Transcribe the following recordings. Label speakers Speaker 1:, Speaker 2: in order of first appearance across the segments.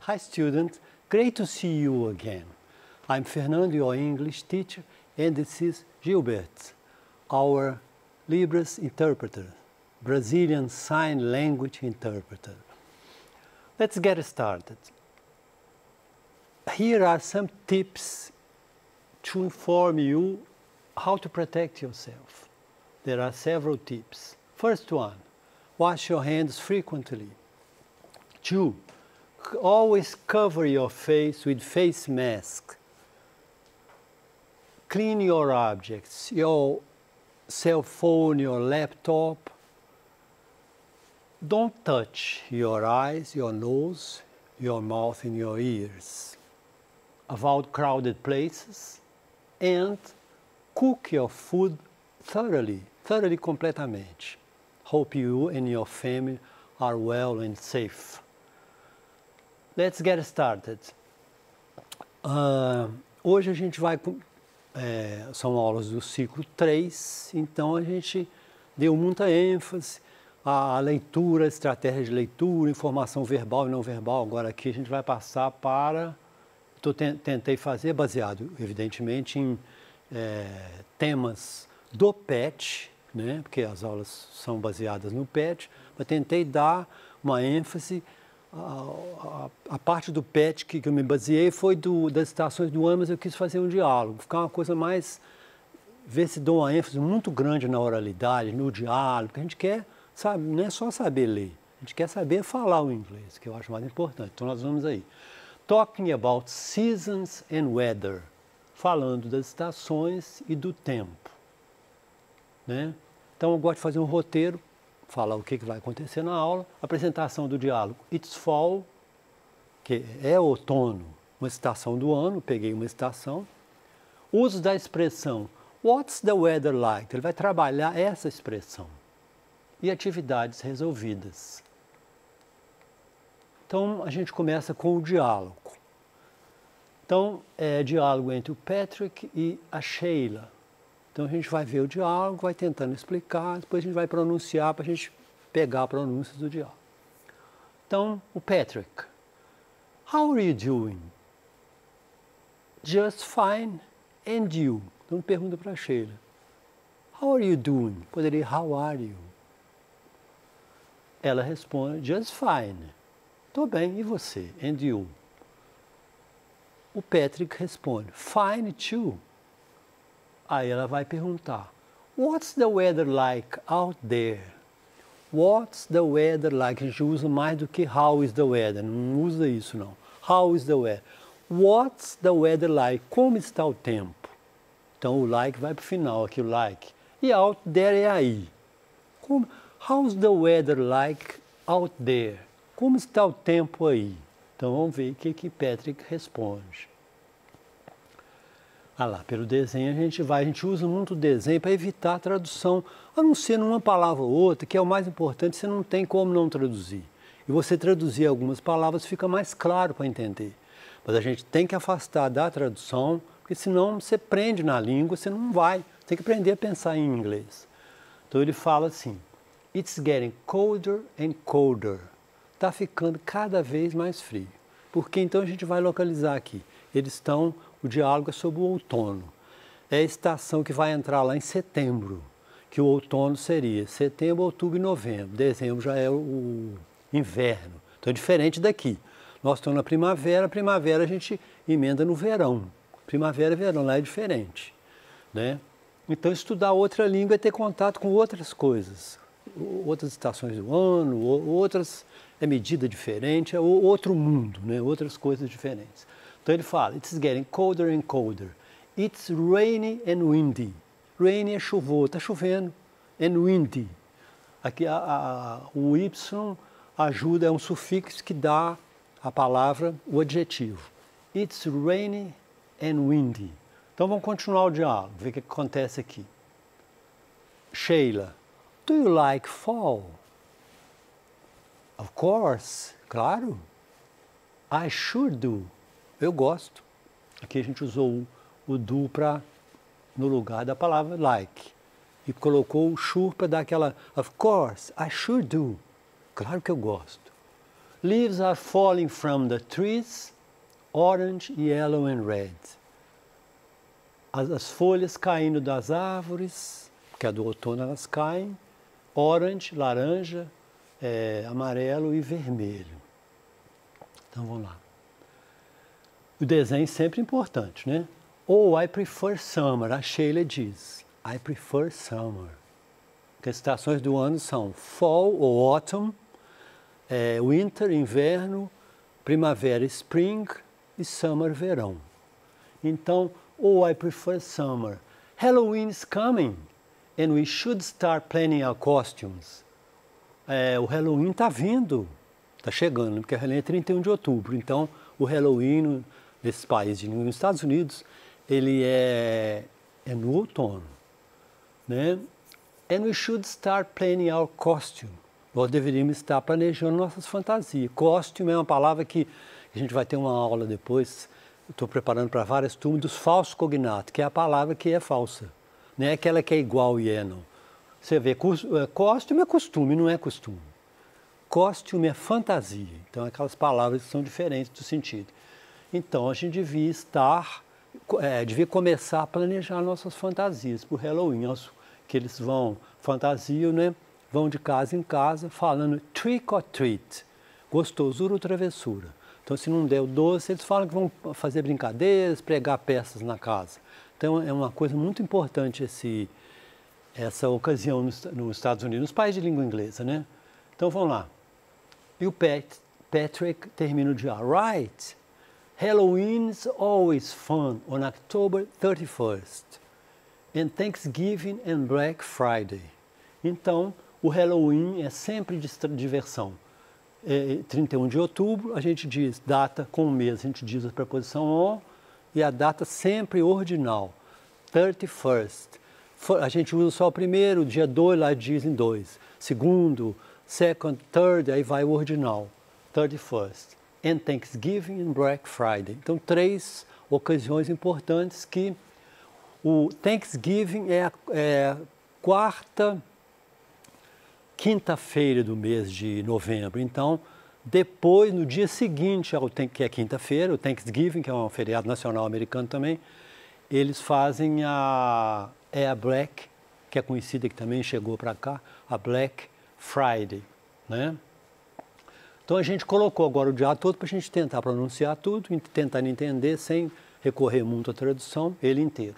Speaker 1: Hi students, great to see you again. I'm Fernando, your English teacher, and this is Gilbert, our Libras interpreter, Brazilian Sign Language interpreter. Let's get started. Here are some tips to inform you how to protect yourself. There are several tips. First one, wash your hands frequently. 2, always cover your face with face mask. Clean your objects, your cell phone, your laptop. Don't touch your eyes, your nose, your mouth and your ears. Avoid crowded places and cook your food thoroughly completamente. Hope you and your family are well and safe. Let's get started. Hoje a gente vai, são aulas do ciclo 3, então a gente deu muita ênfase à leitura, estratégia de leitura, informação verbal e não verbal. Agora aqui a gente vai passar para, tentei fazer baseado evidentemente em temas do PET, né? Porque as aulas são baseadas no PET, mas tentei dar uma ênfase. A parte do PET que eu me baseei foi das citações do ano, mas eu quis fazer um diálogo, ficar uma coisa mais, ver se dou uma ênfase muito grande na oralidade, no diálogo, porque a gente quer, sabe, não é só saber ler, a gente quer saber falar o inglês, que eu acho mais importante. Então nós vamos aí. Talking about seasons and weather, falando das estações e do tempo, né? Então eu gosto de fazer um roteiro, falar o que vai acontecer na aula, apresentação do diálogo. It's fall, que é outono, uma estação do ano, peguei uma estação. Uso da expressão what's the weather like? Ele vai trabalhar essa expressão. E atividades resolvidas. Então a gente começa com o diálogo. Então é diálogo entre o Patrick e a Sheila. Então a gente vai ver o diálogo, vai tentando explicar, depois a gente vai pronunciar para a gente pegar a pronúncia do diálogo. Então, o Patrick. How are you doing? Just fine. And you? Então pergunta para a Sheila. How are you doing? Poderia, how are you? Ela responde, just fine. Estou bem, e você? And you? O Patrick responde, fine too. Aí ela vai perguntar, what's the weather like out there? What's the weather like? A gente usa mais do que how is the weather, não usa isso não. How is the weather? What's the weather like? Como está o tempo? Então o like vai para o final aqui, o like. E out there é aí. How's the weather like out there? Como está o tempo aí? Então vamos ver o que Patrick responde. Ah lá, pelo desenho a gente usa muito o desenho para evitar a tradução, a não ser numa palavra ou outra, que é o mais importante, você não tem como não traduzir. E você traduzir algumas palavras fica mais claro para entender. Mas a gente tem que afastar da tradução, porque senão você prende na língua, você não vai. Tem que aprender a pensar em inglês. Então ele fala assim, it's getting colder and colder. Está ficando cada vez mais frio. Porque então a gente vai localizar aqui. O diálogo é sobre o outono. É a estação que vai entrar lá em setembro, que o outono seria setembro, outubro e novembro. Dezembro já é o inverno. Então é diferente daqui. Nós estamos na primavera, a gente emenda no verão. Primavera e verão, lá é diferente, né? Então estudar outra língua é ter contato com outras coisas, outras estações do ano, outras, medida diferente, é outro mundo, né? Outras coisas diferentes. Então ele fala, it's getting colder and colder. It's rainy and windy. Rainy é chuvoso, está chovendo. And windy. Aqui o Y ajuda, é um sufixo que dá à palavra o adjetivo. It's rainy and windy. Então vamos continuar o diálogo, ver o que acontece aqui. Sheila, do you like fall? Of course, claro. I sure do. Eu gosto. Aqui a gente usou o do no lugar da palavra like. E colocou o sure para dar aquela, of course, I sure do. Claro que eu gosto. Leaves are falling from the trees, orange, yellow and red. As folhas caindo das árvores, que é do outono elas caem, orange, laranja, amarelo e vermelho. Então vamos lá. O desenho é sempre importante, né? Oh, I prefer summer. A Sheila diz, I prefer summer. Porque as estações do ano são fall ou autumn, winter, inverno, primavera, spring e summer, verão. Então, oh, I prefer summer. Halloween is coming and we should start planning our costumes. O Halloween está vindo, está chegando, porque o Halloween é 31 de outubro. Então, o Halloween, nesses países, nos Estados Unidos, ele é no outono, né? And we should start planning our costume. Nós deveríamos estar planejando nossas fantasias. Costume é uma palavra que a gente vai ter uma aula depois. Estou preparando para várias turmas dos falsos cognatos, que é a palavra que é falsa. Não é aquela que é igual e não. Você vê, costume é costume, não é costume. Costume é fantasia. Então, aquelas palavras que são diferentes do sentido. Então, a gente devia começar a planejar nossas fantasias para o Halloween. Que eles fantasiam, né? Vão de casa em casa falando trick or treat, gostosura ou travessura. Então, se não der o doce, eles falam que vão fazer brincadeiras, pregar peças na casa. Então, é uma coisa muito importante essa ocasião nos Estados Unidos, nos países de língua inglesa, né? Então, vamos lá. E o Patrick termina o dia. Right. Halloween is always fun on October 31st. And Thanksgiving and Black Friday. Então, o Halloween é sempre de diversão. 31 de outubro, a gente diz data com o mês, a gente diz a preposição on e a data sempre ordinal. 31st. A gente usa só o primeiro, dia 2 lá dizem 2. Segundo, second, third, aí vai o ordinal. 31st. And Thanksgiving and Black Friday. Então, 3 ocasiões importantes que o Thanksgiving é a quarta quinta-feira do mês de novembro. Então, depois, no dia seguinte, que é quinta-feira, o Thanksgiving, que é um feriado nacional americano também, eles fazem a Black, que é conhecida, que também chegou para cá, a Black Friday, né? Então, a gente colocou agora o dia todo para a gente tentar pronunciar tudo, tentar entender, sem recorrer muito à tradução, ele inteiro.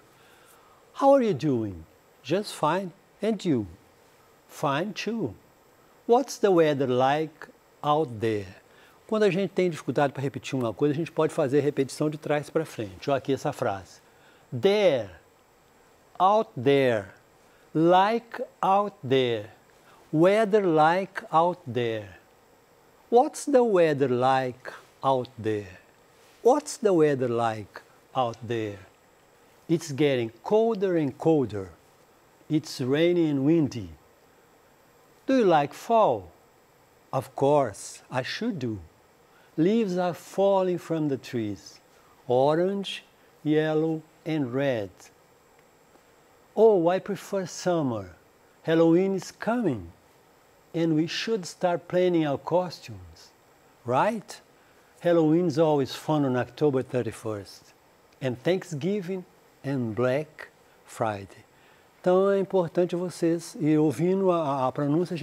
Speaker 1: How are you doing? Just fine. And you? Fine too. What's the weather like out there? Quando a gente tem dificuldade para repetir uma coisa, a gente pode fazer repetição de trás para frente. Olha aqui essa frase. There, out there, like out there, weather like out there. What's the weather like out there? What's the weather like out there? It's getting colder and colder. It's rainy and windy. Do you like fall? Of course, I should do. Leaves are falling from the trees, orange, yellow, and red. Oh, I prefer summer. Halloween is coming, and we should start planning our costumes, right? Halloween is always fun on October 31st, and Thanksgiving and Black Friday. Então é importante vocês, e ouvindo a pronúncia,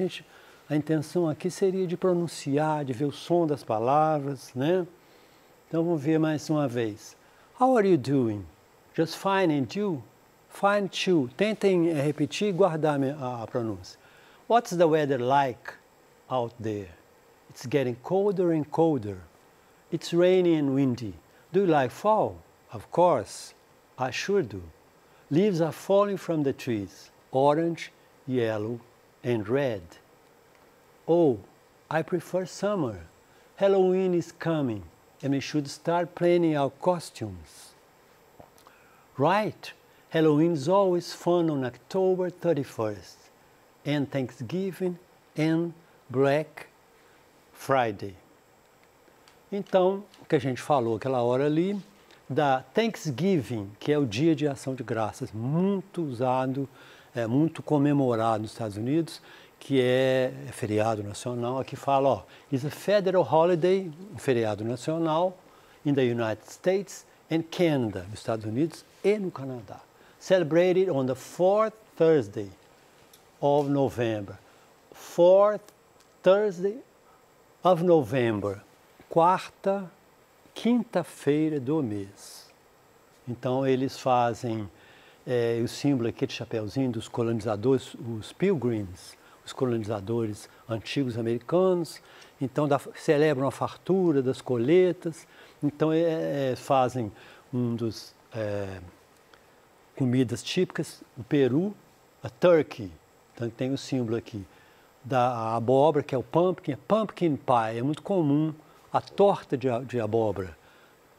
Speaker 1: a intenção aqui seria de pronunciar, de ver o som das palavras, né? Então vamos ver mais uma vez. How are you doing? Just fine, and you? Fine too. Tentem repetir e guardar a pronúncia. What's the weather like out there? It's getting colder and colder. It's rainy and windy. Do you like fall? Of course, I sure do. Leaves are falling from the trees, orange, yellow, and red. Oh, I prefer summer. Halloween is coming, and we should start planning our costumes. Right, Halloween is always fun on October 31st, and Thanksgiving and Black Friday. Então, o que a gente falou aquela hora ali, da Thanksgiving, que é o Dia de Ação de Graças, muito usado, muito comemorado nos Estados Unidos, que é feriado nacional. Aqui fala, ó, is a federal holiday, um feriado nacional, in the United States and Canada, nos Estados Unidos e no Canadá. Celebrated on the fourth Thursday of November. Fourth Thursday of November. Quinta-feira do mês. Então, eles fazem o símbolo aqui de chapeuzinho dos colonizadores, os Pilgrims, os colonizadores antigos americanos. Então, celebram a fartura das colheitas. Então, fazem comidas típicas do Peru, a turkey. Então, tem o símbolo aqui da abóbora, que é o pumpkin pie. É muito comum a torta de abóbora,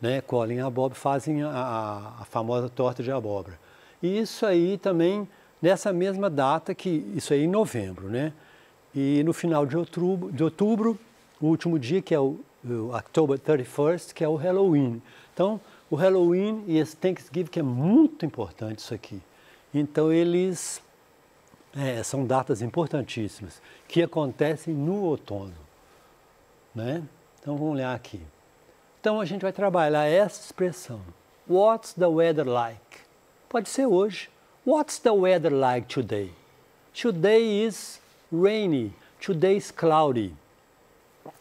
Speaker 1: né? Colhem a abóbora, fazem a famosa torta de abóbora. E isso aí também, nessa mesma data, isso aí em novembro, né? E no final de outubro, o último dia, que é o October 31st, que é o Halloween. Então, o Halloween e esse Thanksgiving, que é muito importante isso aqui. Então, eles são datas importantíssimas, que acontecem no outono, né? Então, vamos olhar aqui. Então, a gente vai trabalhar essa expressão. What's the weather like? Pode ser hoje. What's the weather like today? Today is rainy. Today is cloudy.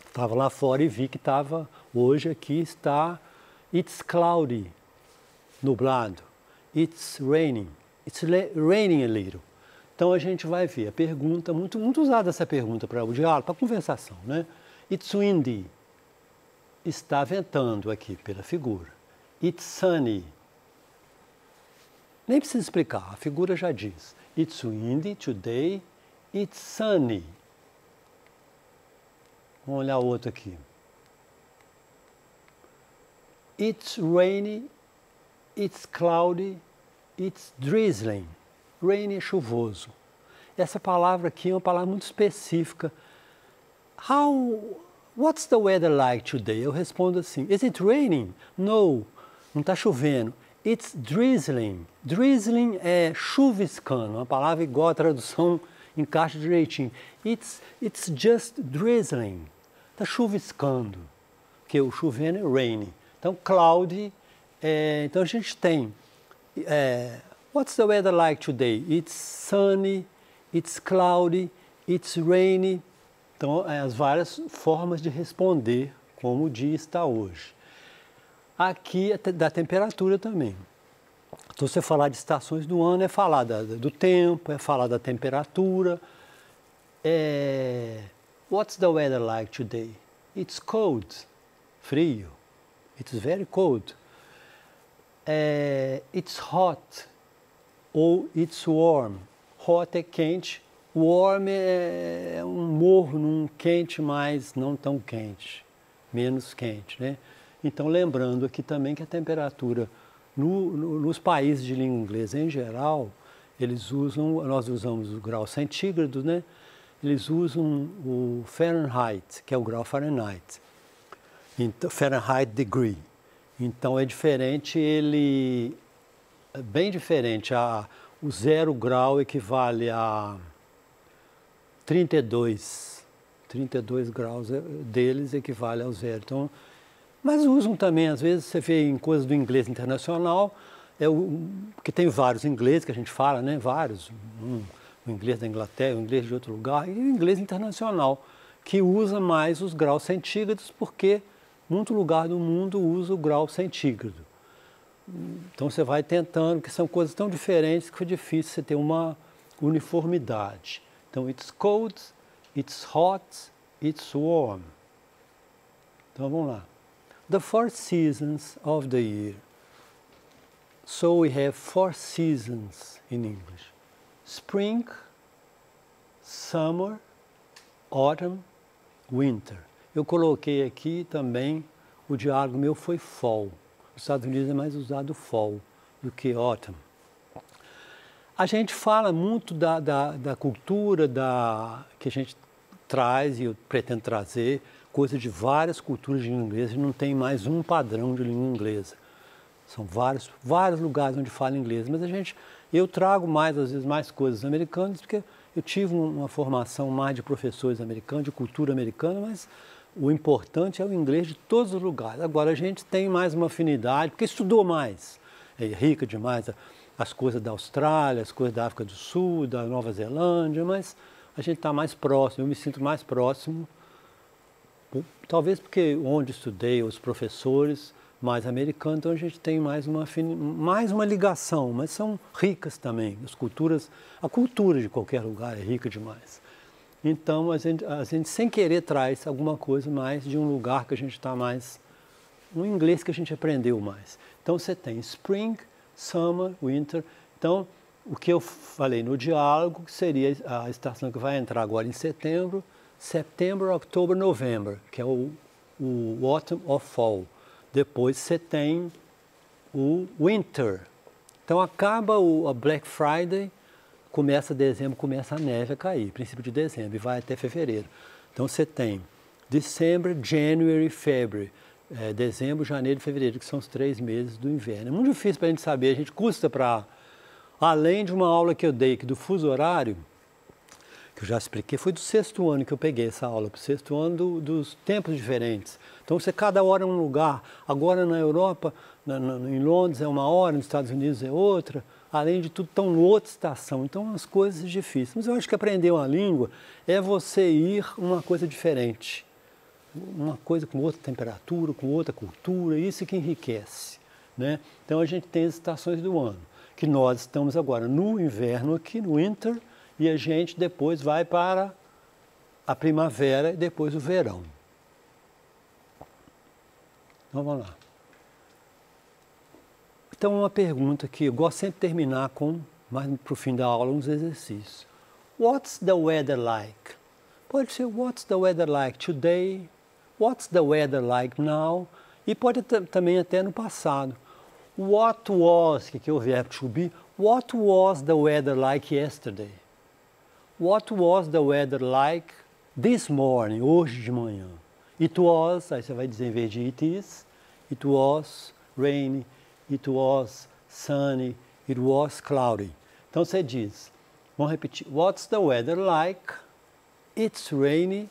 Speaker 1: Estava lá fora e vi que estava, hoje aqui está, it's cloudy, nublado. It's raining. It's raining a little. Então, a gente vai ver a pergunta, muito usada essa pergunta para o diálogo, para a conversação, né? It's windy. Está ventando aqui pela figura. It's sunny. Nem precisa explicar, a figura já diz. It's windy today, it's sunny. Vamos olhar o outro aqui. It's rainy, it's cloudy, it's drizzling. Rainy é chuvoso. Essa palavra aqui é uma palavra muito específica. What's the weather like today? Eu respondo assim, is it raining? No, não está chovendo. It's drizzling. Drizzling é chuviscando, uma palavra igual a tradução encaixa direitinho. It's just drizzling. Está chuviscando, porque o chovendo é rainy. Então, cloudy, então a gente tem, what's the weather like today? It's sunny, it's cloudy, it's rainy. Então, as várias formas de responder como o dia está hoje. Aqui é da temperatura também. Então, você falar de estações do ano é falar do tempo, é falar da temperatura. What's the weather like today? It's cold, frio. It's very cold. It's hot ou it's warm. Hot é quente. Warm é um morno, quente, mas não tão quente, menos quente, né? Então, lembrando aqui também que a temperatura nos países de língua inglesa em geral, nós usamos o grau centígrado, né? Eles usam o Fahrenheit, que é o grau Fahrenheit, então, Fahrenheit degree. Então, é diferente, é bem diferente. O 0 grau equivale a 32 graus deles equivale ao 0. Então, mas usam também, às vezes você vê em coisas do inglês internacional, que tem vários ingleses que a gente fala, né? Vários. O inglês da Inglaterra, o inglês de outro lugar, e o inglês internacional, que usa mais os graus centígrados, porque muito lugar do mundo usa o grau centígrado. Então você vai tentando, que são coisas tão diferentes que foi difícil você ter uma uniformidade. Então, it's cold, it's hot, it's warm. Então, vamos lá. The 4 seasons of the year. So, we have 4 seasons in English. Spring, summer, autumn, winter. Eu coloquei aqui também, o diálogo meu foi fall. Nos Estados Unidos é mais usado fall do que autumn. A gente fala muito da cultura que a gente traz, e eu pretendo trazer, coisa de várias culturas de língua inglesa, e não tem mais um padrão de língua inglesa. São vários lugares onde fala inglês, mas a gente Eu trago mais, às vezes, mais coisas americanas, porque eu tive uma formação mais de professores americanos, de cultura americana, mas o importante é o inglês de todos os lugares. Agora, a gente tem mais uma afinidade, porque estudou mais. É rica demais as coisas da Austrália, as coisas da África do Sul, da Nova Zelândia, mas a gente está mais próximo, eu me sinto mais próximo, talvez porque onde estudei, os professores mais americanos, então a gente tem mais uma ligação, mas são ricas também, a cultura de qualquer lugar é rica demais. Então a gente sem querer traz alguma coisa mais de um lugar que a gente está mais, um inglês que a gente aprendeu mais. Então você tem Spring, Summer, Winter. Então o que eu falei no diálogo seria a estação que vai entrar agora em setembro, September, October, November, que é o Autumn or Fall. Depois você tem o Winter. Então acaba a Black Friday, começa dezembro, começa a neve a cair, princípio de dezembro, e vai até fevereiro. Então você tem December, January, February, dezembro, janeiro e fevereiro, que são os 3 meses do inverno. É muito difícil para a gente saber, a gente custa para, além de uma aula que eu dei aqui do fuso horário, que eu já expliquei, foi do 6º ano que eu peguei essa aula, para o 6º ano dos tempos diferentes. Então, cada hora é um lugar. Agora, na Europa, em Londres é uma hora, nos Estados Unidos é outra. Além de tudo, estão em outra estação. Então, as coisas difíceis. Mas eu acho que aprender uma língua é você ir uma coisa diferente. Uma coisa com outra temperatura, com outra cultura, isso que enriquece, né? Então, a gente tem as estações do ano, que nós estamos agora no inverno aqui, no winter, e a gente depois vai para a primavera e depois o verão. Então, vamos lá. Então, uma pergunta que eu gosto sempre de terminar com, mais para o fim da aula, uns exercícios. What's the weather like? Pode ser what's the weather like today? What's the weather like now? E pode também até no passado. What was, que é o verbo to be, what was the weather like yesterday? What was the weather like this morning, hoje de manhã? It was, aí você vai dizer em vez de it was rainy, it was sunny, it was cloudy. Então você diz, vamos repetir, what's the weather like? It's rainy,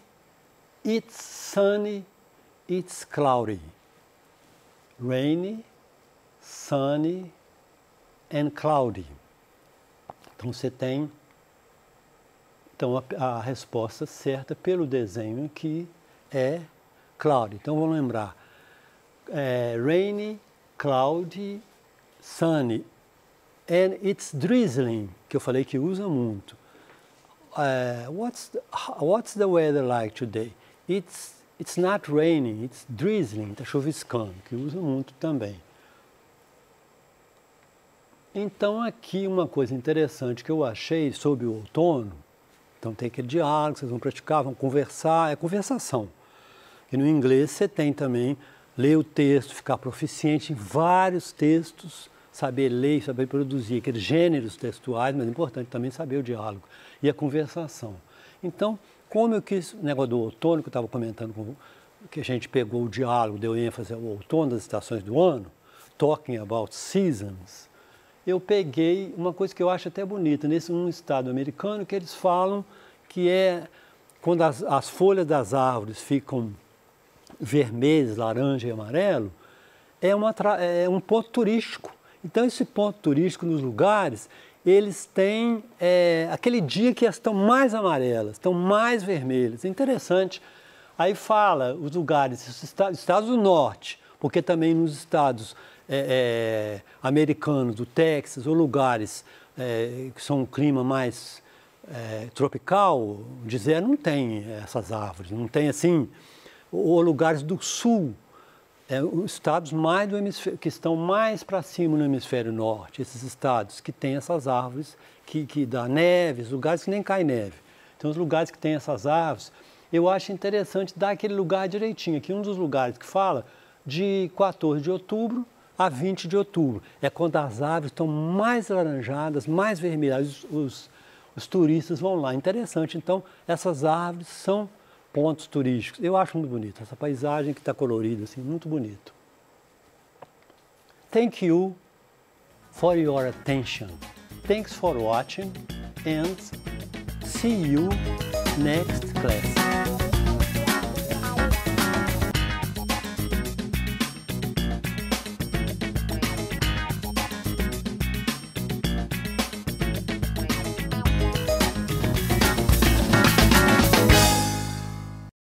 Speaker 1: it's sunny, it's cloudy. Rainy, sunny and cloudy. Então você tem a resposta certa pelo desenho aqui é cloudy. Então vamos lembrar, rainy, cloudy, sunny and it's drizzling, que eu falei que usa muito. What's the weather like today? It's not raining, it's drizzling, está chuviscando, que usa muito também. Então aqui uma coisa interessante que eu achei sobre o outono, então tem aquele diálogo, vocês vão praticar, vão conversar, é conversação. E no inglês você tem também ler o texto, ficar proficiente em vários textos, saber ler, saber produzir aqueles gêneros textuais, mas é importante também saber o diálogo e a conversação. Então, como eu quis, o negócio do outono, que eu estava comentando, que a gente pegou o diálogo, deu ênfase ao outono das estações do ano, talking about seasons, eu peguei uma coisa que eu acho até bonita, nesse um estado americano, que eles falam que é quando as folhas das árvores ficam vermelhas, laranja e amarelo, é um ponto turístico. Então, esse ponto turístico nos lugares, eles têm aquele dia que elas estão mais amarelas, estão mais vermelhas. É interessante. Aí fala os lugares, os estados do norte, porque também nos estados americanos, do Texas, ou lugares que são um clima mais tropical, dizer, não tem essas árvores, não tem assim, ou lugares do sul, os estados mais do hemisfério, que estão mais para cima no hemisfério norte, esses estados que têm essas árvores, que dá neve, lugares que nem cai neve. Então, os lugares que têm essas árvores, eu acho interessante dar aquele lugar direitinho. Aqui um dos lugares que fala de 14 de outubro a 20 de outubro. É quando as árvores estão mais laranjadas, mais vermelhas, os turistas vão lá. Interessante, então, essas árvores são pontos turísticos. Eu acho muito bonito, essa paisagem que está colorida, assim, muito bonito. Thank you for your attention. Thanks for watching and see you next class.